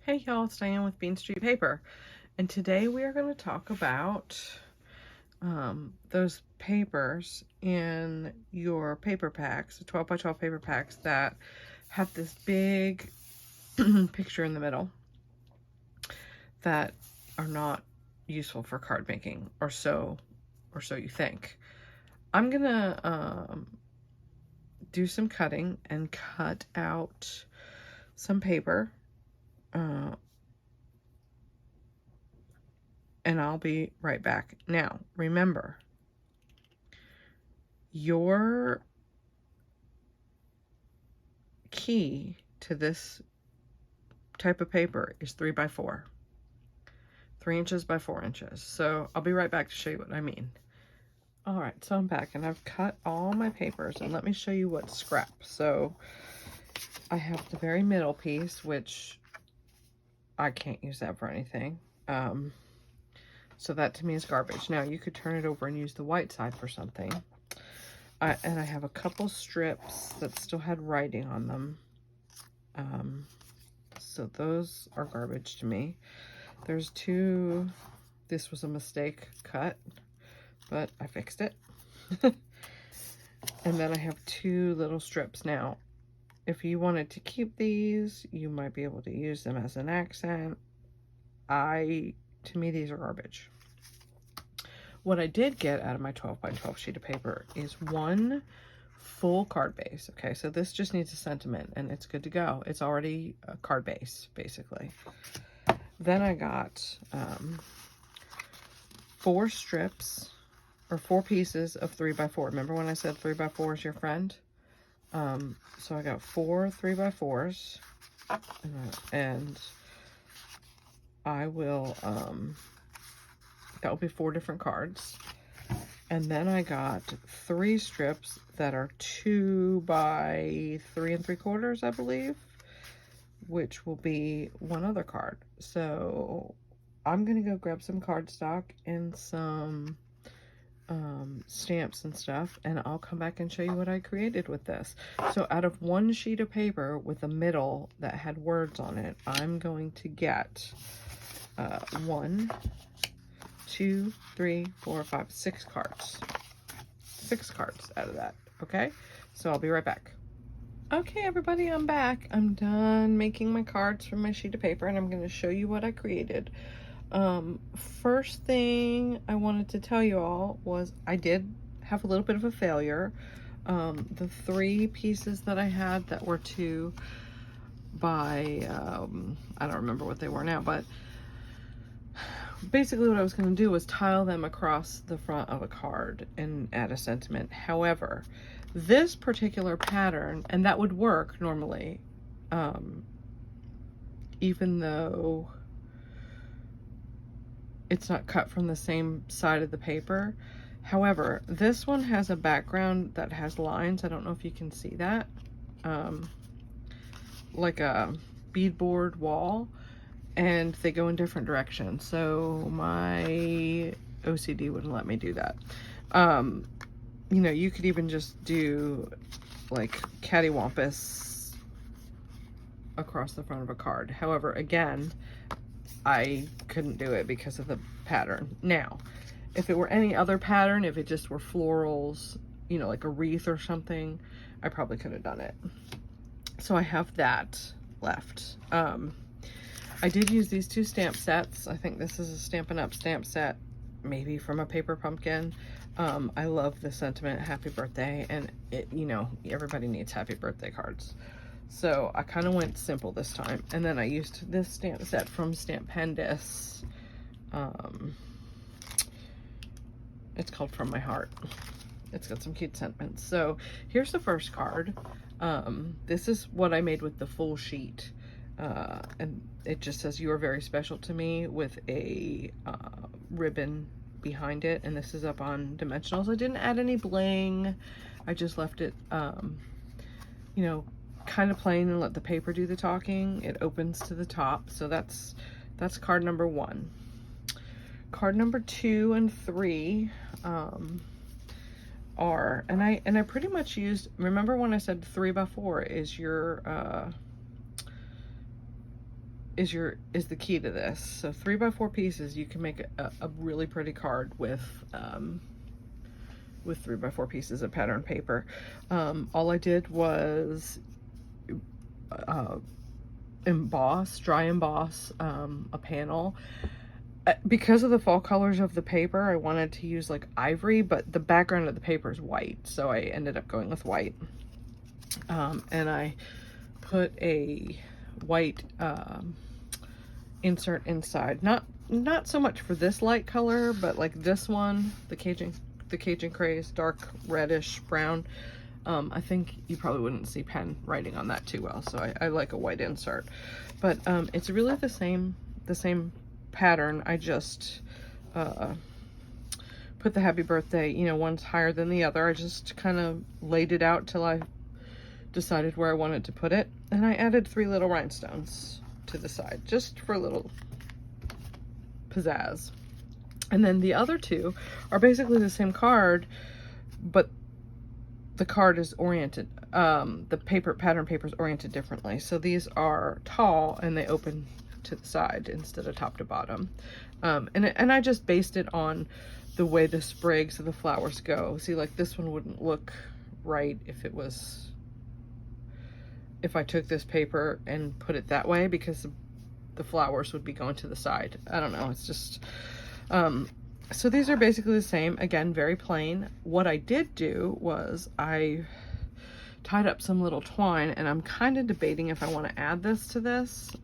Hey y'all, it's Diane with Bean Street Paper, and today we are going to talk about those papers in your paper packs, the 12 by 12 paper packs that have this big picture in the middle that are not useful for card making, or so you think. I'm gonna do some cutting and cut out some paper. And I'll be right back. Now, remember, your key to this type of paper is 3 by 4, 3 inches by 4 inches. So I'll be right back to show you what I mean. All right, so I'm back and I've cut all my papers, and let me show you what's scrap. So I have the very middle piece, which I can't use that for anything. So that to me is garbage. Now you could turn it over and use the white side for something. And I have a couple strips that still had writing on them. So those are garbage to me. There's two, this was a mistake cut, but I fixed it. And then I have two little strips. Now, if you wanted to keep these, you might be able to use them as an accent. To me, these are garbage. What I did get out of my 12 by 12 sheet of paper is one full card base. Okay, so this just needs a sentiment and it's good to go. It's already a card base, basically. Then I got 4 strips, or 4 pieces of 3 by 4. Remember when I said 3 by 4 is your friend? So I got 4 3 by 4s, and I will, that will be 4 different cards. And then I got 3 strips that are 2 by 3 3/4, I believe, which will be 1 other card. So I'm gonna go grab some cardstock and some stamps and stuff, and I'll come back and show you what I created with this. So out of 1 sheet of paper with a middle that had words on it, I'm going to get 1, 2, 3, 4, 5, 6 cards. 6 cards out of that, okay? So I'll be right back. Okay, everybody, I'm back. I'm done making my cards from my sheet of paper, and I'm going to show you what I created. First thing I wanted to tell you all was I did have a little bit of a failure. The 3 pieces that I had that were 2 by, I don't remember what they were now, but basically what I was going to do was tile them across the front of a card and add a sentiment. However, this particular pattern, and that would work normally, even though it's not cut from the same side of the paper. However, this one has a background that has lines. I don't know if you can see that. Like a beadboard wall, and they go in different directions. So my OCD wouldn't let me do that. You know, you could even just do like cattywampus across the front of a card. However, again, I couldn't do it because of the pattern. Now, if it were any other pattern, if it just were florals, you know, like a wreath or something, I probably could have done it. So I have that left. I did use these 2 stamp sets. I think this is a Stampin' Up! Stamp set, maybe from a paper pumpkin. I love the sentiment, happy birthday, and it, you know, everybody needs happy birthday cards. So I kind of went simple this time. And then I used this stamp set from Stampendous. It's called From My Heart. It's got some cute sentiments. So here's the first card. This is what I made with the full sheet. And it just says, "You are very special to me," with a ribbon behind it. And this is up on dimensionals. I didn't add any bling. I just left it, you know, kind of plain and let the paper do the talking. It opens to the top. So that's card number 1. Card number 2 and 3 are, and I pretty much used, remember when I said 3 by 4 is your is the key to this. So 3x4 pieces, you can make a really pretty card with 3x4 pieces of pattern paper. All I did was dry emboss a panel. Because of the fall colors of the paper, I wanted to use like ivory, but the background of the paper is white, so I ended up going with white. And I put a white insert inside. Not so much for this light color, but like this one, the Cajun Craze, dark reddish brown. I think you probably wouldn't see pen writing on that too well, so I like a white insert. But it's really the same pattern. I just put the happy birthday, you know, one's higher than the other. I just kind of laid it out till I decided where I wanted to put it, and I added 3 little rhinestones to the side just for a little pizzazz. And then the other 2 are basically the same card, but the card is oriented, the pattern paper is oriented differently. So these are tall and they open to the side instead of top to bottom. And I just based it on the way the sprigs of the flowers go. See, like this one wouldn't look right if I took this paper and put it that way, because the flowers would be going to the side. I don't know, it's just, so these are basically the same, again, very plain. What I did do was I tied up some little twine, and I'm kind of debating if I want to add this to this.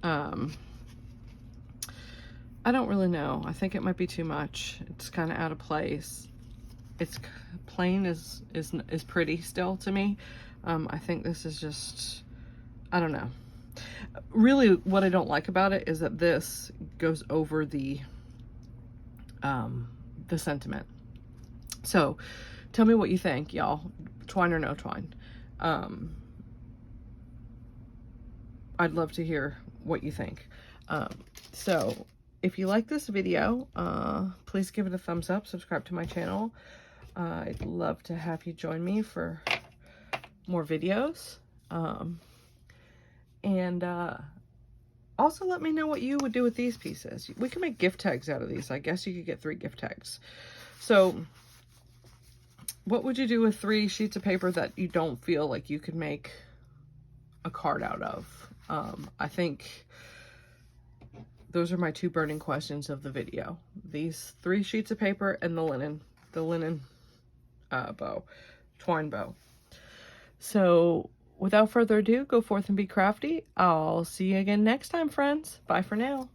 I don't really know. I think it might be too much. It's kind of out of place. It's plain is pretty still to me. I think this is just, I don't know. Really, what I don't like about it is that this goes over the sentiment. So tell me what you think, y'all. Twine or no twine? I'd love to hear what you think. So if you like this video, please give it a thumbs up, subscribe to my channel. I'd love to have you join me for more videos. And also let me know what you would do with these pieces. We can make gift tags out of these. I guess you could get 3 gift tags. So what would you do with 3 sheets of paper that you don't feel like you could make a card out of? I think those are my 2 burning questions of the video. These 3 sheets of paper and the linen bow, twine bow. So without further ado, go forth and be crafty. I'll see you again next time, friends. Bye for now.